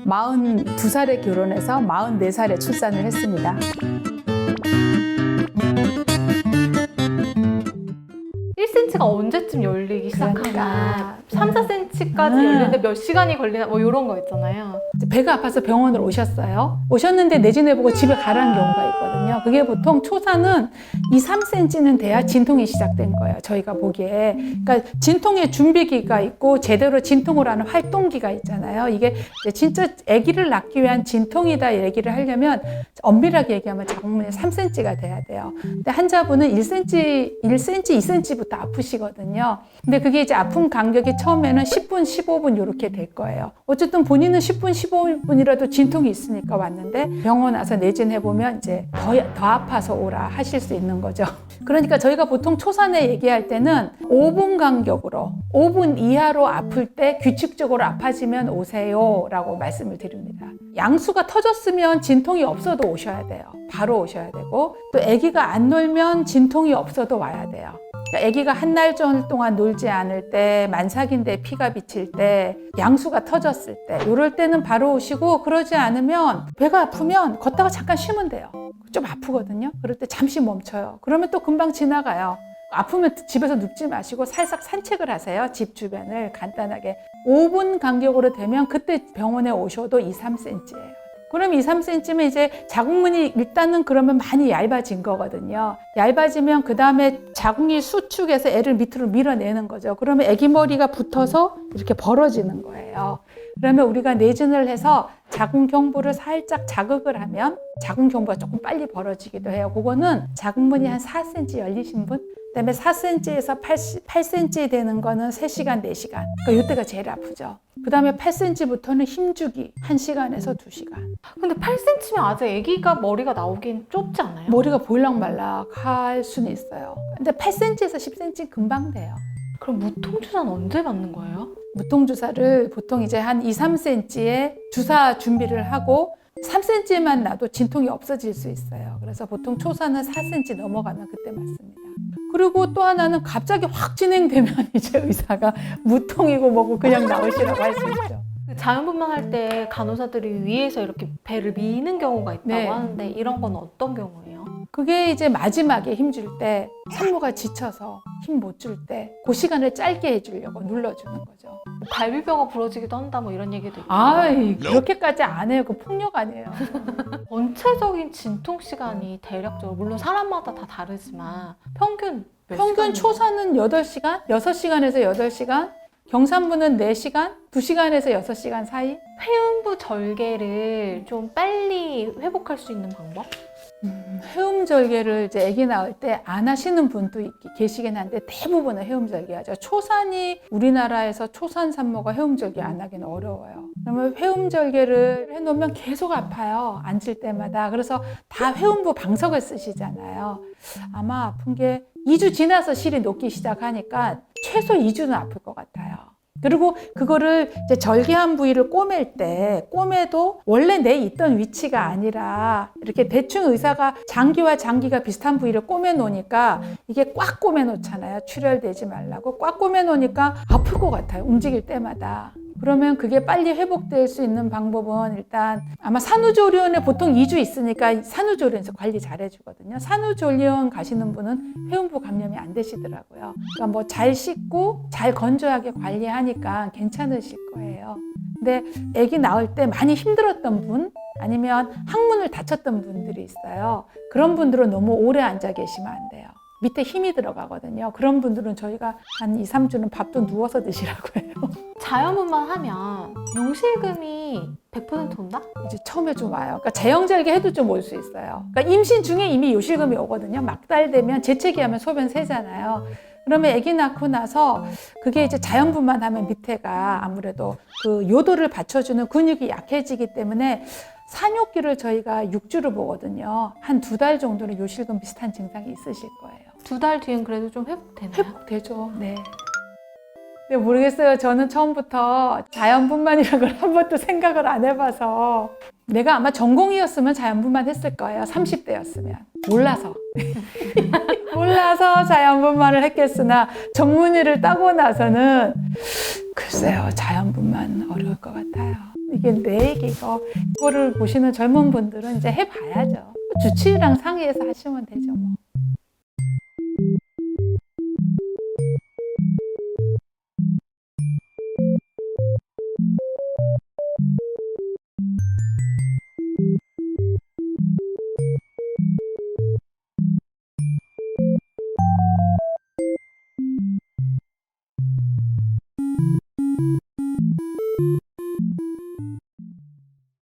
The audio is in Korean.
42살에 결혼해서 44살에 출산을 했습니다. 1cm가 언제쯤 열리기 시작하나? 그러니까. 3, 4cm까지 열리는데 몇 시간이 걸리나? 뭐 이런 거 있잖아요. 배가 아파서 병원을 오셨어요. 오셨는데 내진해보고 집에 가라는 경우가 있거든요. 그게 보통 초사는 2, 3cm는 돼야 진통이 시작된 거예요. 저희가 보기에. 그러니까 진통의 준비기가 있고 제대로 진통을 하는 활동기가 있잖아요. 이게 진짜 아기를 낳기 위한 진통이다 얘기를 하려면 엄밀하게 얘기하면 자궁문이 3cm가 돼야 돼요. 근데 환자분은 1cm, 2cm부터 아프시거든요. 근데 그게 이제 아픈 간격이 처음에는 10분, 15분 이렇게 될 거예요. 어쨌든 본인은 10분, 15분이라도 진통이 있으니까 왔는데 병원 와서 내진해보면 이제 더 아파서 오라 하실 수 있는 거죠. 그러니까 저희가 보통 초산에 얘기할 때는 5분 간격으로 5분 이하로 아플 때 규칙적으로 아파지면 오세요 라고 말씀을 드립니다. 양수가 터졌으면 진통이 없어도 오셔야 돼요. 바로 오셔야 되고 또 아기가 안 놀면 진통이 없어도 와야 돼요. 그러니까 아기가 한 달 동안 놀지 않을 때, 만삭인데 피가 비칠 때, 양수가 터졌을 때 이럴 때는 바로 오시고 그러지 않으면 배가 아프면 걷다가 잠깐 쉬면 돼요. 좀 아프거든요. 그럴 때 잠시 멈춰요. 그러면 또 금방 지나가요. 아프면 집에서 눕지 마시고 살짝 산책을 하세요. 집 주변을 간단하게. 5분 간격으로 되면 그때 병원에 오셔도 2, 3cm예요. 그럼 2, 3cm면 이제 자궁문이 일단은 그러면 많이 얇아진 거거든요. 얇아지면 그 다음에 자궁이 수축해서 애를 밑으로 밀어내는 거죠. 그러면 아기 머리가 붙어서 이렇게 벌어지는 거예요. 그러면 우리가 내진을 해서 자궁경부를 살짝 자극을 하면 자궁경부가 조금 빨리 벌어지기도 해요. 그거는 자궁문이 한 4cm 열리신 분? 그다음에 4cm에서 8cm 되는 거는 3시간, 4시간. 그러니까 이때가 제일 아프죠. 그다음에 8cm부터는 힘주기 1시간에서 2시간. 근데 8cm면 아직 아기가 머리가 나오긴 좁지 않아요? 머리가 보일락말락 할 수는 있어요. 근데 8cm에서 10cm 금방 돼요. 그럼 무통주사는 언제 받는 거예요? 무통주사를 보통 이제 한 2, 3cm에 주사 준비를 하고 3cm만 나도 진통이 없어질 수 있어요. 그래서 보통 초사는 4cm 넘어가면 그때 맞습니다. 그리고 또 하나는 갑자기 확 진행되면 이제 의사가 무통이고 뭐고 그냥 나오시라고 할 수 있죠. 자연분만 할 때 간호사들이 위에서 이렇게 배를 미는 경우가 있다고 네. 하는데 이런 건 어떤 경우예요? 그게 이제 마지막에 힘줄 때 산모가 지쳐서 힘 못 줄 때 그 시간을 짧게 해주려고 눌러주는 거죠. 갈비뼈가 부러지기도 한다 뭐 이런 얘기도 있고. 아이 그렇게까지 안 해요. 그 폭력 아니에요. 전체적인 진통 시간이 대략적으로 물론 사람마다 다 다르지만 평균 몇 평균 시간이에요? 초사는 8시간, 6시간에서 8시간, 경산부는 4시간, 2시간에서 6시간 사이. 회음부 절개를 좀 빨리 회복할 수 있는 방법? 해음절개를 이제 아기 낳을 때 안 하시는 분도 계시긴 한데 대부분은 해음절개 하죠. 초산이 우리나라에서 초산 산모가 해음절개 안 하기는 어려워요. 그러면 해음절개를 해놓으면 계속 아파요. 앉을 때마다. 그래서 다 해음부 방석을 쓰시잖아요. 아마 아픈 게 2주 지나서 실이 녹기 시작하니까 최소 2주는 아플 것 같아요. 그리고 그거를 이제 절개한 부위를 꼬맬 때 꼬매도 원래 내 있던 위치가 아니라 이렇게 대충 의사가 장기와 장기가 비슷한 부위를 꼬매 놓으니까 이게 꽉 꼬매 놓잖아요. 출혈되지 말라고 꽉 꼬매 놓으니까 아플 것 같아요. 움직일 때마다. 그러면 그게 빨리 회복될 수 있는 방법은 일단 아마 산후조리원에 보통 2주 있으니까 산후조리원에서 관리 잘 해주거든요. 산후조리원 가시는 분은 회음부 감염이 안 되시더라고요. 그러니까 뭐 잘 씻고 잘 건조하게 관리하니까 괜찮으실 거예요. 근데 아기 낳을 때 많이 힘들었던 분 아니면 항문을 다쳤던 분들이 있어요. 그런 분들은 너무 오래 앉아 계시면 안 돼요. 밑에 힘이 들어가거든요. 그런 분들은 저희가 한 2, 3주는 밥도 누워서 드시라고 해요. 자연분만 하면 요실금이 100% 온다? 이제 처음에 좀 와요. 그러니까 제형절개 해도 좀 올 수 있어요. 그러니까 임신 중에 이미 요실금이 오거든요. 막달 되면 재채기하면 소변 새잖아요. 그러면 아기 낳고 나서 그게 이제 자연분만 하면 밑에가 아무래도 그 요도를 받쳐주는 근육이 약해지기 때문에 산욕기를 저희가 6주를 보거든요. 한 2달 정도는 요실금 비슷한 증상이 있으실 거예요. 2달 뒤엔 그래도 좀 회복되나요? 회복되죠. 네. 근데 모르겠어요. 저는 처음부터 자연분만이라는 걸 한 번도 생각을 안 해봐서 내가 아마 전공이었으면 자연분만 했을 거예요. 30대였으면. 몰라서. 몰라서 자연분만을 했겠으나 전문의를 따고 나서는 글쎄요. 자연분만 어려울 것 같아요. 이게 뇌에게 이거를 보시는 젊은 분들은 이제 해봐야죠. 주치의랑 상의해서 하시면 되죠. 뭐.